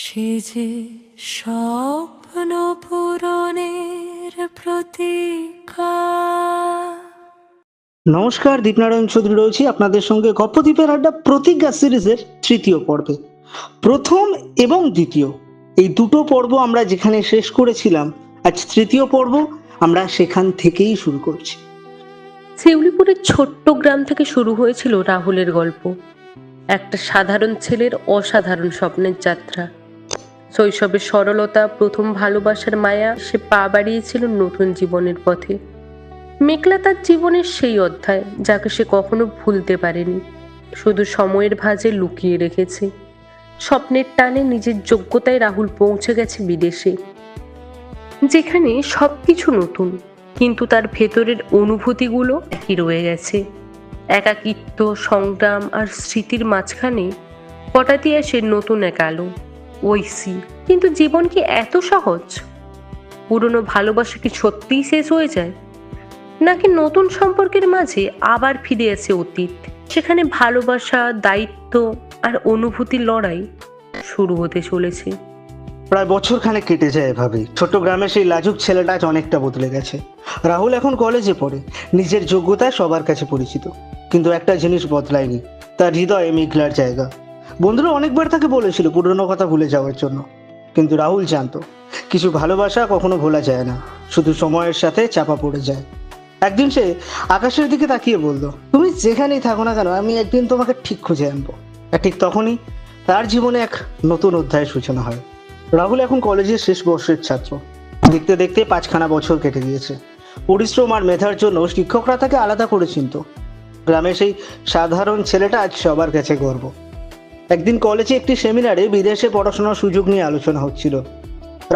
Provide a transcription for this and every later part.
সে যে স্বপ্ন পূরণের প্রতীক্ষা। নমস্কার, দীপনারায়ণ চৌধুরী রয়েছি আপনাদের সঙ্গে গপ্পদ্বীপের আড্ডা প্রতিজ্ঞা সিরিজের তৃতীয় পর্বে। প্রথম এবং দ্বিতীয় এই দুটো পর্ব আমরা যেখানে শেষ করেছিলাম, আজ তৃতীয় পর্ব আমরা সেখান থেকেই শুরু করছি। শিউলিপুরের ছোট্ট গ্রাম থেকে শুরু হয়েছিল রাহুলের গল্প। একটা সাধারণ ছেলের অসাধারণ স্বপ্নের যাত্রা। শৈশবের সরলতা, প্রথম ভালোবাসার মায়া, সে পা বাড়িয়েছিল নতুন জীবনের পথে। মেঘলা তার জীবনের সেই অধ্যায় যাকে সে কখনো ভুলতে পারেনি, শুধু সময়ের ভাঁজে লুকিয়ে রেখেছে। স্বপ্নের টানে নিজের যোগ্যতায় রাহুল পৌঁছে গেছে বিদেশে, যেখানে সবকিছু নতুন, কিন্তু তার ভেতরের অনুভূতিগুলো একই রয়ে গেছে। একাকিত্ব, সংগ্রাম আর স্মৃতির মাঝখানে হঠাৎ আসে নতুন এক আলো, ঐশী। কিন্তু জীবন কি এত সহজ? পুরনো ভালোবাসা কি সত্যিই শেষ হয়ে যায়, নাকি নতুন সম্পর্কের মাঝে আবার ফিরে আসে অতীত, সেখানে ভালোবাসা, দায়িত্ব আর অনুভূতির লড়াই শুরু হতে চলেছে। প্রায় বছরখানেক কেটে যায় এভাবেই। ছোট্ট গ্রামে সেই লাজুক ছেলেটা আজ অনেকটা বদলে গেছে। রাহুল এখন কলেজে পড়ে, নিজের যোগ্যতায় সবার কাছে পরিচিত। কিন্তু একটা জিনিস বদলায়নি, তার হৃদয়ে মেঘলার জায়গা। বন্ধুরা অনেকবার তাকে বলেছিল পুরনো কথা ভুলে যাওয়ার জন্য, কিন্তু রাহুল জানতো কিছু ভালোবাসা কখনো ভোলা যায় না, শুধু সময়ের সাথে চাপা পড়ে যায়। একদিন সে আকাশের দিকে তাকিয়ে বলল, তুমি যেখানেই থাকো না কেন, আমি একদিন তোমাকে ঠিক খুঁজে আনবো। আর ঠিক তখনই তার জীবনে এক নতুন অধ্যায়ের সূচনা হয়। রাহুল এখন কলেজের শেষ বর্ষের ছাত্র। দেখতে দেখতে 5খানা বছর কেটে গিয়েছে। পরিশ্রম আর মেধার জন্য শিক্ষকরা তাকে আলাদা করে চিনত। গ্রামে সেই সাধারণ ছেলেটা আজ সবার কাছে গর্ব। একদিন কলেজে একটি সেমিনারে বিদেশে পড়াশোনার সুযোগ নিয়ে আলোচনা হচ্ছিল।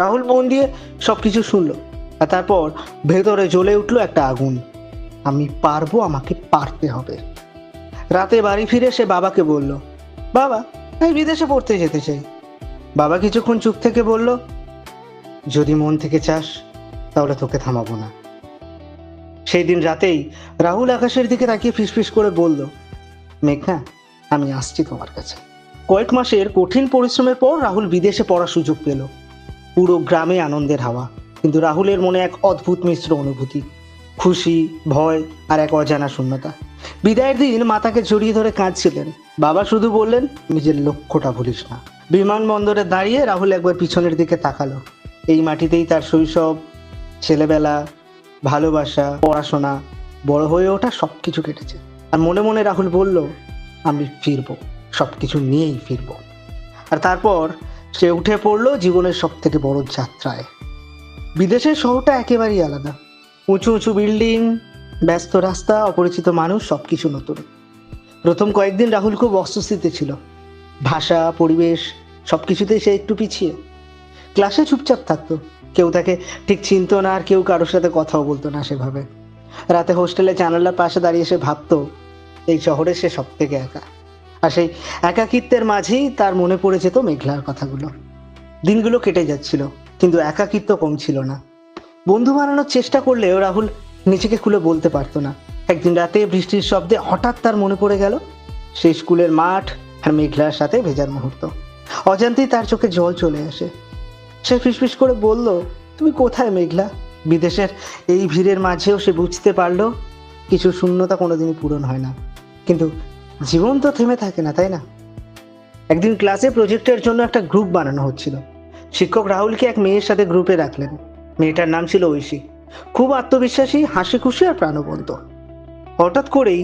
রাহুল মন দিয়ে সবকিছু শুনলো, আর তারপর ভেতরে জ্বলে উঠলো একটা আগুন। আমি পারবো, আমাকে পারতে হবে। রাতে বাড়ি ফিরে সে বাবাকে বলল, বাবা, আমি বিদেশে পড়তে যেতে চাই। বাবা কিছুক্ষণ চুপ থেকে বলল, যদি মন থেকে চাস তাহলে তোকে থামাবো না। সেই দিন রাতেই রাহুল আকাশের দিকে তাকিয়ে ফিসফিস করে বলল, মেঘনা, আমি আসছি তোমার কাছে। কয়েক মাসের কঠিন পরিশ্রমের পর রাহুল বিদেশে পড়ার সুযোগ পেল। পুরো গ্রামে আনন্দের হাওয়া, কিন্তু রাহুলের মনে এক অদ্ভুত মিশ্র অনুভূতি, খুশি, ভয় আর এক অজানা শূন্যতা। বিদায়ের দিন মাতাকে জড়িয়ে ধরে কাঁদছিলেন। বাবা শুধু বললেন, নিজের লক্ষ্যটা ভুলিস না। বিমানবন্দরে দাঁড়িয়ে রাহুল একবার পিছনের দিকে তাকালো। এই মাটিতেই তার শৈশব, ছেলেবেলা, ভালোবাসা, পড়াশোনা, বড় হয়ে ওঠা সবকিছু কেটেছে। আর মনে মনে রাহুল বলল, আমি ফিরবো, সবকিছু নিয়েই ফিরবো। আর তারপর সে উঠে পড়লো জীবনের সব থেকে বড় যাত্রায়। বিদেশের শহরটা একেবারেই আলাদা। উঁচু উঁচু বিল্ডিং, ব্যস্ত রাস্তা, অপরিচিত মানুষ, সবকিছু নতুন। প্রথম কয়েকদিন রাহুল খুব অস্বস্তিতে ছিল। ভাষা, পরিবেশ সবকিছুতেই সে একটু পিছিয়ে। ক্লাসে চুপচাপ থাকতো, কেউ তাকে ঠিক চিনত না, আর কেউ কারোর সাথে কথাও বলতো না সেভাবে। রাতে হোস্টেলে জানালার পাশে দাঁড়িয়ে সে ভাবতো, এই শহরে সে সব থেকে একা। আর সেই একাকিত্বের মাঝেই তার মনে পড়ে যেত মেঘলার কথাগুলো। দিনগুলো কেটে যাচ্ছিল, কিন্তু একাকিত্ব কম ছিল না। বন্ধু বানানোর চেষ্টা করলেও রাহুল নিজেকে খুলে বলতে পারতো না। একদিন রাতে বৃষ্টির শব্দে হঠাৎ তার মনে পড়ে গেল সেই স্কুলের মাঠ আর মেঘলার সাথে ভেজার মুহূর্ত। অজান্তেই তার চোখে জল চলে আসে। সে ফিসফিস করে বলল, তুমি কোথায় মেঘলা? বিদেশের এই ভিড়ের মাঝেও সে বুঝতে পারলো কিছু শূন্যতা কোনোদিনই পূরণ হয় না, কিন্তু জীবন তো থেমে থাকে না, তাই না? একদিন ক্লাসে প্রজেক্টের জন্য একটা গ্রুপ বানানো হচ্ছিল। শিক্ষক রাহুলকে এক মেয়ের সাথে গ্রুপে রাখলেন। মেয়েটার নাম ছিল ঐশী। খুব আত্মবিশ্বাসী, হাসি খুশি আর প্রাণবন্ত। হঠাৎ করেই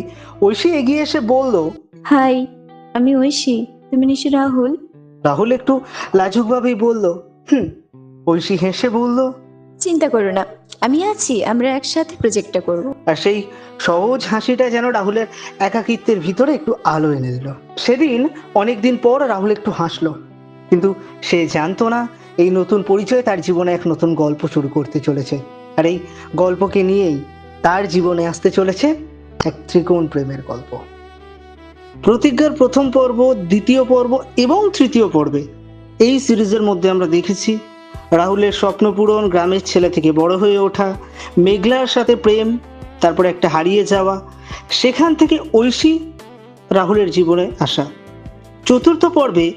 ঐশী এগিয়ে এসে বলল, হাই, আমি ঐশী। তুমি নিশ্চয় রাহুল? রাহুল একটু লাজুকভাবেই বলল, ঐশী হেসে বলল, চিন্তা করো না, আমি আছি, আমরা একসাথে প্রজেক্টটা করব। আর সেই সহজ হাসিটা যেন রাহুলের একাকিত্বের ভিতরে একটু আলো এনে দিল। সেদিন অনেকদিন পর রাহুল একটু হাসলো, কিন্তু সে জানতো না এই নতুন পরিচয় তার জীবনে এক নতুন গল্প শুরু করতে চলেছে। আর এই গল্পকে নিয়েই তার জীবনে আসতে চলেছে এক ত্রিকোণ প্রেমের গল্প। প্রতিজ্ঞার প্রথম পর্ব, দ্বিতীয় পর্ব এবং তৃতীয় পর্বে এই সিরিজের মধ্যে আমরা দেখেছি রাহুলের স্বপ্ন পূরণ, গ্রামের ছেলে থেকে বড় হয়ে ওঠা, মেঘলার সাথে প্রেম, তারপরে একটা হারিয়ে যাওয়া, সেখান থেকে ঐশী রাহুলের জীবনে আসা। চতুর্থ পর্বে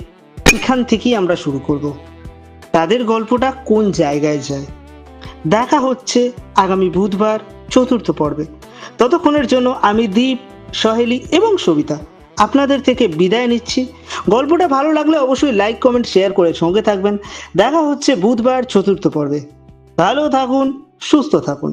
এখান থেকেই আমরা শুরু করব। তাদের গল্পটা কোন জায়গায় যায়। দেখা হচ্ছে আগামী বুধবার 4র্থ পর্বে। ততক্ষণের জন্য আমি দীপ, সহেলি এবং সবিতা আপনাদের থেকে বিদায় নিচ্ছি। গল্পটা ভালো লাগলে অবশ্যই লাইক, কমেন্ট, শেয়ার করে সঙ্গে থাকবেন। দেখা হচ্ছে বুধবার 4র্থ পর্বে। ভালো থাকুন, সুস্থ থাকুন।